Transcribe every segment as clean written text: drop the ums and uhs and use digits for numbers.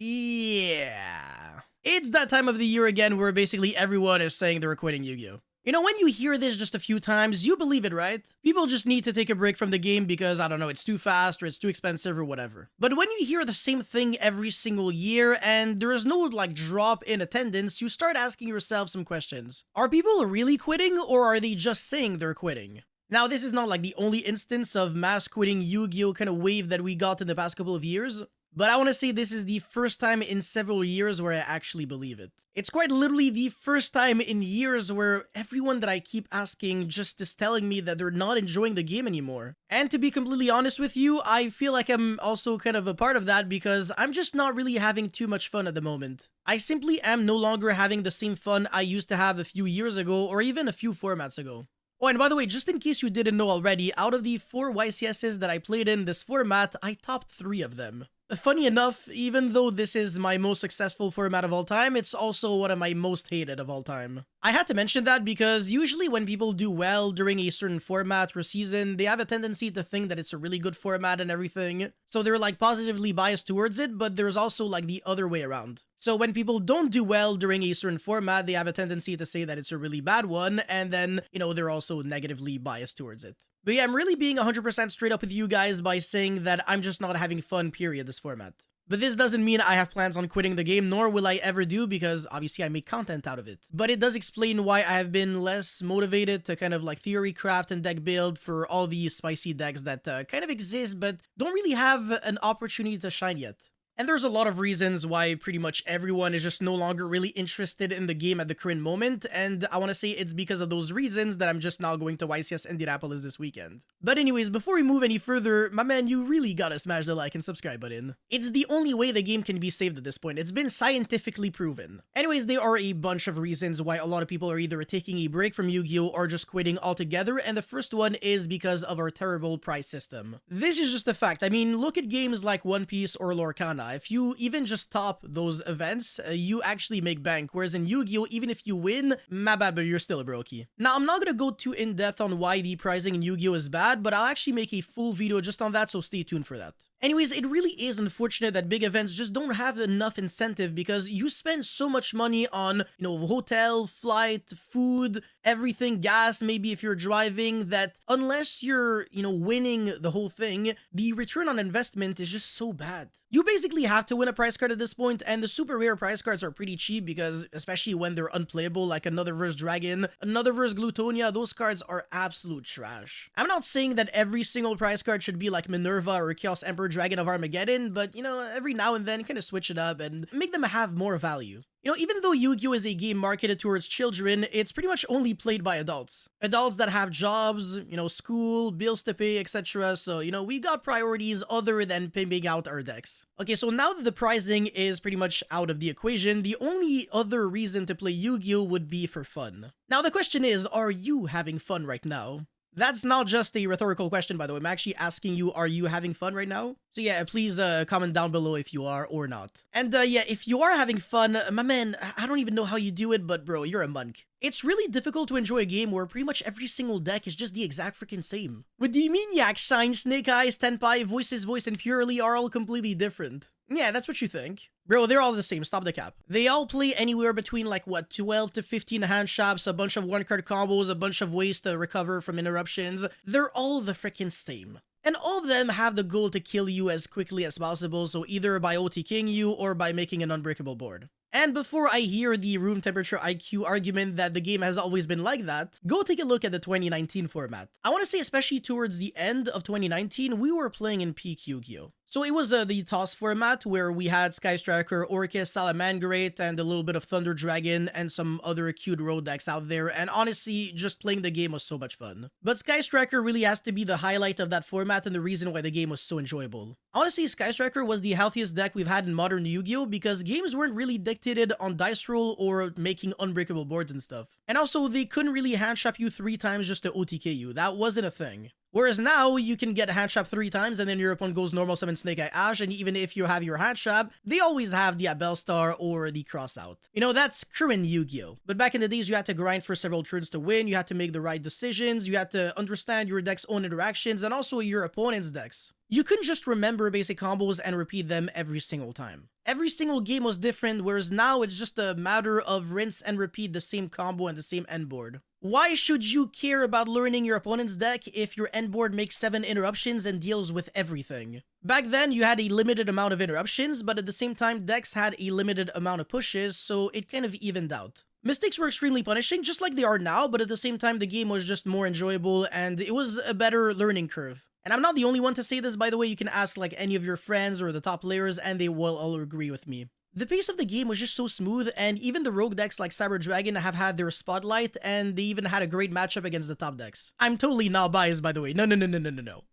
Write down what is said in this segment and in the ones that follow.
Yeah. It's that time of the year again where basically everyone is saying they're quitting Yu-Gi-Oh! You know, when you hear this just a few times, you believe it, right? People just need to take a break from the game because, I don't know, it's too fast or it's too expensive or whatever. But when you hear the same thing every single year and there is no, like, drop in attendance, you start asking yourself some questions. Are people really quitting or are they just saying they're quitting? Now, this is not like the only instance of mass quitting Yu-Gi-Oh! Kind of wave that we got in the past couple of years. But I want to say this is the first time in several years where I actually believe it. It's quite literally the first time in years where everyone that I keep asking just is telling me that they're not enjoying the game anymore. And to be completely honest with you, I feel like I'm also kind of a part of that because I'm just not really having too much fun at the moment. I simply am no longer having the same fun I used to have a few years ago or even a few formats ago. Oh, and by the way, just in case you didn't know already, out of the 4 YCSs that I played in this format, I topped 3 of them. Funny enough, even though this is my most successful format of all time, it's also one of my most hated of all time. I had to mention that because usually when people do well during a certain format or season, they have a tendency to think that it's a really good format and everything. So they're like positively biased towards it, but there's also like the other way around. So when people don't do well during a certain format, they have a tendency to say that it's a really bad one, and then, you know, they're also negatively biased towards it. But yeah, I'm really being 100% straight up with you guys by saying that I'm just not having fun, period, this format. But this doesn't mean I have plans on quitting the game, nor will I ever do, because obviously I make content out of it. But it does explain why I have been less motivated to kind of like theory craft and deck build for all these spicy decks that kind of exist, but don't really have an opportunity to shine yet. And there's a lot of reasons why pretty much everyone is just no longer really interested in the game at the current moment, and I want to say it's because of those reasons that I'm just now going to YCS Indianapolis this weekend. But anyways, before we move any further, my man, you really gotta smash the like and subscribe button. It's the only way the game can be saved at this point. It's been scientifically proven. Anyways, there are a bunch of reasons why a lot of people are either taking a break from Yu-Gi-Oh! Or just quitting altogether, and the first one is because of our terrible price system. This is just a fact. I mean, look at games like One Piece or Lorcana. If you even just top those events, you actually make bank, whereas in Yu-Gi-Oh! Even if you win, my bad, but you're still a brokey. Now, I'm not gonna go too in-depth on why the pricing in Yu-Gi-Oh! Is bad, but I'll actually make a full video just on that, so stay tuned for that. Anyways, it really is unfortunate that big events just don't have enough incentive because you spend so much money on, you know, hotel, flight, food, everything, gas, maybe if you're driving, that unless you're, you know, winning the whole thing, the return on investment is just so bad. You basically have to win a prize card at this point, and the super rare prize cards are pretty cheap because, especially when they're unplayable, like Another Verse Dragon, Another Verse Glutonia, those cards are absolute trash. I'm not saying that every single prize card should be like Minerva or Chaos Emperor Dragon of Armageddon, but, you know, every now and then kind of switch it up and make them have more value. You know, even though Yu-Gi-Oh! Is a game marketed towards children, it's pretty much only played by adults. Adults that have jobs, you know, school, bills to pay, etc. So, you know, we got priorities other than pimping out our decks. Okay, so now that the pricing is pretty much out of the equation, the only other reason to play Yu-Gi-Oh! Would be for fun. Now, the question is, are you having fun right now? That's not just a rhetorical question, by the way. I'm actually asking you, are you having fun right now? So yeah, please comment down below if you are or not. And yeah, if you are having fun, my man, I don't even know how you do it, but bro, you're a monk. It's really difficult to enjoy a game where pretty much every single deck is just the exact freaking same. With the Maniac, Shine, Snake Eyes, Tenpai, Voices, Voice, and Purely are all completely different. Yeah, that's what you think. Bro, they're all the same, stop the cap. They all play anywhere between like, what, 12 to 15 hand shops, a bunch of one-card combos, a bunch of ways to recover from interruptions. They're all the freaking same. And all of them have the goal to kill you as quickly as possible, so either by OTKing you or by making an unbreakable board. And before I hear the room temperature IQ argument that the game has always been like that, go take a look at the 2019 format. I want to say especially towards the end of 2019, we were playing in peak Yu-Gi-Oh! So it was the toss format where we had Sky Striker, Orcus, Salamangrate, and a little bit of Thunder Dragon and some other cute road decks out there, and honestly, just playing the game was so much fun. But Sky Striker really has to be the highlight of that format and the reason why the game was so enjoyable. Honestly, Sky Striker was the healthiest deck we've had in modern Yu-Gi-Oh! Because games weren't really dictated on dice roll or making unbreakable boards and stuff. And also, they couldn't really handshop you 3 times just to OTK you. That wasn't a thing. Whereas now, you can get hand trap 3 times and then your opponent goes normal summon Snake Eye Ash, and even if you have your hand trap, they always have the Bellstar or the cross out. You know, that's current Yu-Gi-Oh! But back in the days, you had to grind for several turns to win, you had to make the right decisions, you had to understand your deck's own interactions and also your opponent's decks. You couldn't just remember basic combos and repeat them every single time. Every single game was different, whereas now it's just a matter of rinse and repeat the same combo and the same end board. Why should you care about learning your opponent's deck if your end board makes 7 interruptions and deals with everything? Back then, you had a limited amount of interruptions, but at the same time, decks had a limited amount of pushes, so it kind of evened out. Mistakes were extremely punishing, just like they are now, but at the same time, the game was just more enjoyable, and it was a better learning curve. And I'm not the only one to say this, by the way. You can ask like any of your friends or the top players, and they will all agree with me. The pace of the game was just so smooth, and even the rogue decks like Cyber Dragon have had their spotlight, and they even had a great matchup against the top decks. I'm totally not biased, by the way. No.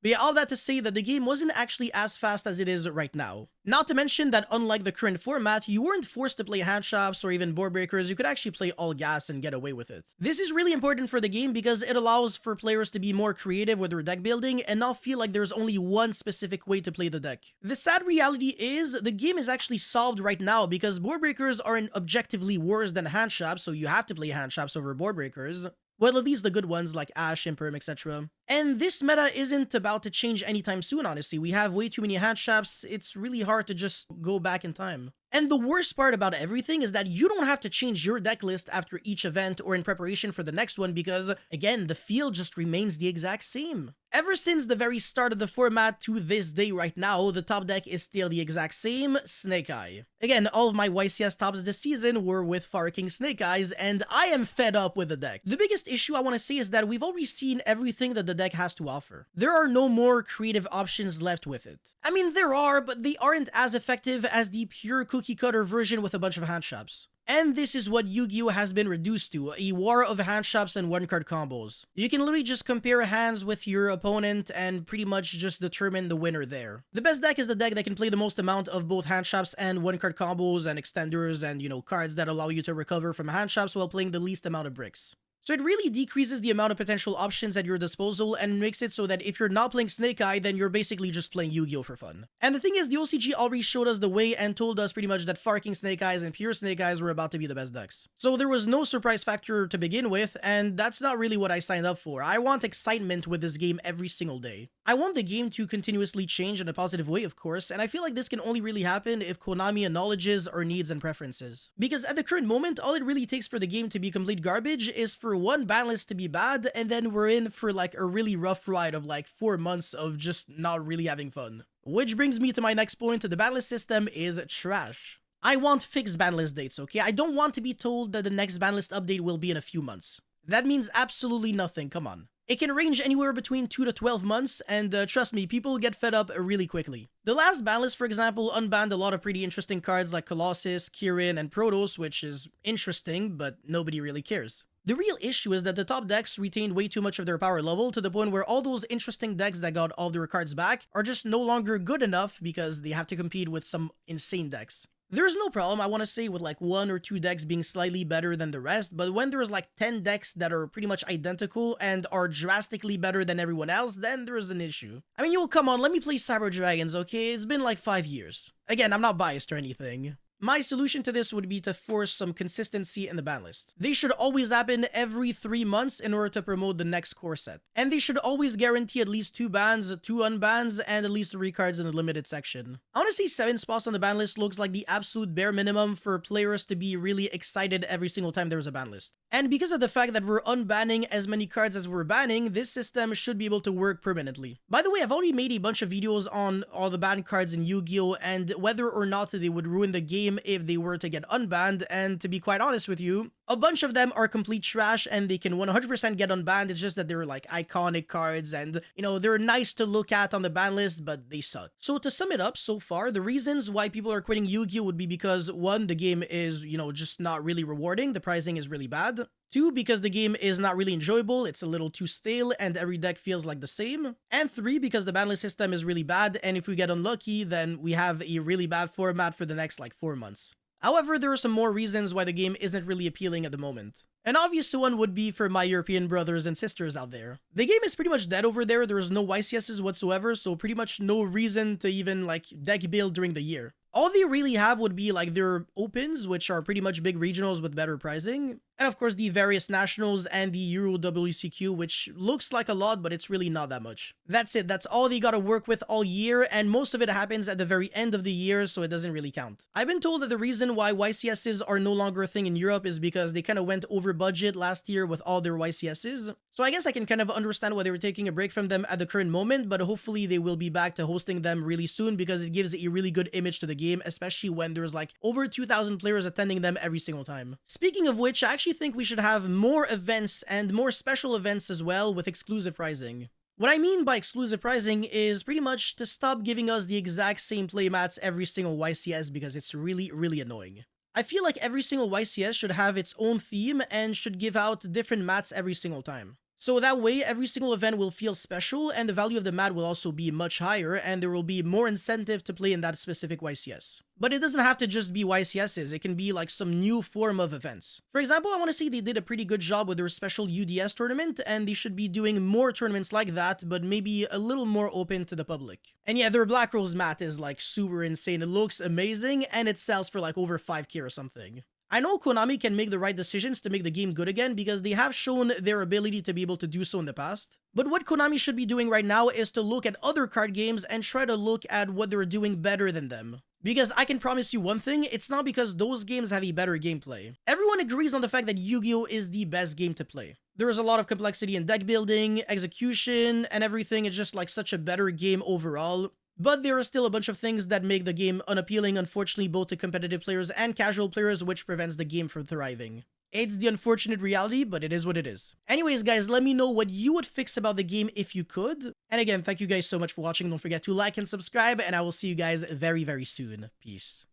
But yeah, all that to say that the game wasn't actually as fast as it is right now. Not to mention that unlike the current format, you weren't forced to play hand traps or even board breakers. You could actually play all gas and get away with it. This is really important for the game because it allows for players to be more creative with their deck building and not feel like there's only one specific way to play the deck. The sad reality is the game is actually solved right now because board breakers aren't objectively worse than hand traps, so you have to play hand traps over board breakers. Well, at least the good ones like Ash, Imperm, etc. And this meta isn't about to change anytime soon, honestly. We have way too many hand traps, it's really hard to just go back in time. And the worst part about everything is that you don't have to change your deck list after each event or in preparation for the next one because, again, the field just remains the exact same. Ever since the very start of the format to this day right now, the top deck is still the exact same, Snake Eye. Again, all of my YCS tops this season were with Fire King Snake Eyes, and I am fed up with the deck. The biggest issue I want to say is that we've already seen everything that the deck has to offer. There are no more creative options left with it. I mean, there are, but they aren't as effective as the pure cookie-cutter version with a bunch of hand traps. And this is what Yu-Gi-Oh! Has been reduced to, a war of hand traps and one-card combos. You can literally just compare hands with your opponent and pretty much just determine the winner there. The best deck is the deck that can play the most amount of both hand traps and one-card combos and extenders and, you know, cards that allow you to recover from hand traps while playing the least amount of bricks. So it really decreases the amount of potential options at your disposal and makes it so that if you're not playing Snake Eye, then you're basically just playing Yu-Gi-Oh! For fun. And the thing is, the OCG already showed us the way and told us pretty much that Fire King Snake Eyes and Pure Snake Eyes were about to be the best decks. So there was no surprise factor to begin with, and that's not really what I signed up for. I want excitement with this game every single day. I want the game to continuously change in a positive way, of course, and I feel like this can only really happen if Konami acknowledges our needs and preferences. Because at the current moment, all it really takes for the game to be complete garbage is for one ban list to be bad, and then we're in for like a really rough ride of like 4 months of just not really having fun. Which brings me to my next point, the ban list system is trash. I want fixed ban list dates, okay? I don't want to be told that the next ban list update will be in a few months. That means absolutely nothing, come on. It can range anywhere between 2 to 12 months, and trust me, people get fed up really quickly. The last ban list, for example, unbanned a lot of pretty interesting cards like Colossus, Kirin, and Protoss, which is interesting, but nobody really cares. The real issue is that the top decks retained way too much of their power level to the point where all those interesting decks that got all their cards back are just no longer good enough because they have to compete with some insane decks. There's no problem, I want to say, with like 1 or 2 decks being slightly better than the rest, but when there's like 10 decks that are pretty much identical and are drastically better than everyone else, then there's an issue. I mean, yo, come on, let me play Cyber Dragons, okay? It's been like 5 years. Again, I'm not biased or anything. My solution to this would be to force some consistency in the ban list. They should always happen every 3 months in order to promote the next core set. And they should always guarantee at least 2 bans, 2 unbans, and at least 3 cards in the limited section. Honestly, 7 spots on the ban list looks like the absolute bare minimum for players to be really excited every single time there's a ban list. And because of the fact that we're unbanning as many cards as we're banning, this system should be able to work permanently. By the way, I've already made a bunch of videos on all the banned cards in Yu-Gi-Oh! And whether or not they would ruin the game if they were to get unbanned, and to be quite honest with you, a bunch of them are complete trash and they can 100% get unbanned. It's just that they're like iconic cards and, you know, they're nice to look at on the ban list, but they suck. So to sum it up so far, the reasons why people are quitting Yu-Gi-Oh! Would be because 1, the game is, you know, just not really rewarding. The pricing is really bad. 2, because the game is not really enjoyable, it's a little too stale and every deck feels like the same. And 3, because the ban list system is really bad and if we get unlucky, then we have a really bad format for the next like 4 months. However, there are some more reasons why the game isn't really appealing at the moment. An obvious one would be for my European brothers and sisters out there. The game is pretty much dead over there. There is no YCSs whatsoever, so pretty much no reason to even like deck build during the year. All they really have would be like their opens, which are pretty much big regionals with better pricing. And of course the various nationals and the Euro WCQ, which looks like a lot, but it's really not that much. That's it, that's all they gotta work with all year, and most of it happens at the very end of the year, so it doesn't really count. I've been told that the reason why YCSs are no longer a thing in Europe is because they kind of went over budget last year with all their YCSs. So I guess I can kind of understand why they were taking a break from them at the current moment, but hopefully they will be back to hosting them really soon because it gives a really good image to the game, especially when there's like over 2,000 players attending them every single time. Speaking of which, I actually think we should have more events and more special events as well with exclusive pricing. What I mean by exclusive pricing is pretty much to stop giving us the exact same playmats every single YCS because it's really annoying. I feel like every single YCS should have its own theme and should give out different mats every single time. So that way, every single event will feel special and the value of the mat will also be much higher and there will be more incentive to play in that specific YCS. But it doesn't have to just be YCSs, it can be like some new form of events. For example, I want to say they did a pretty good job with their special UDS tournament and they should be doing more tournaments like that, but maybe a little more open to the public. And yeah, their Black Rose mat is like super insane, it looks amazing and it sells for like over 5k or something. I know Konami can make the right decisions to make the game good again because they have shown their ability to be able to do so in the past. But what Konami should be doing right now is to look at other card games and try to look at what they're doing better than them. Because I can promise you one thing, it's not because those games have a better gameplay. Everyone agrees on the fact that Yu-Gi-Oh! Is the best game to play. There is a lot of complexity in deck building, execution, and everything. It's just like such a better game overall. But there are still a bunch of things that make the game unappealing, unfortunately, both to competitive players and casual players, which prevents the game from thriving. It's the unfortunate reality, but it is what it is. Anyways, guys, let me know what you would fix about the game if you could. And again, thank you guys so much for watching. Don't forget to like and subscribe, and I will see you guys very soon. Peace.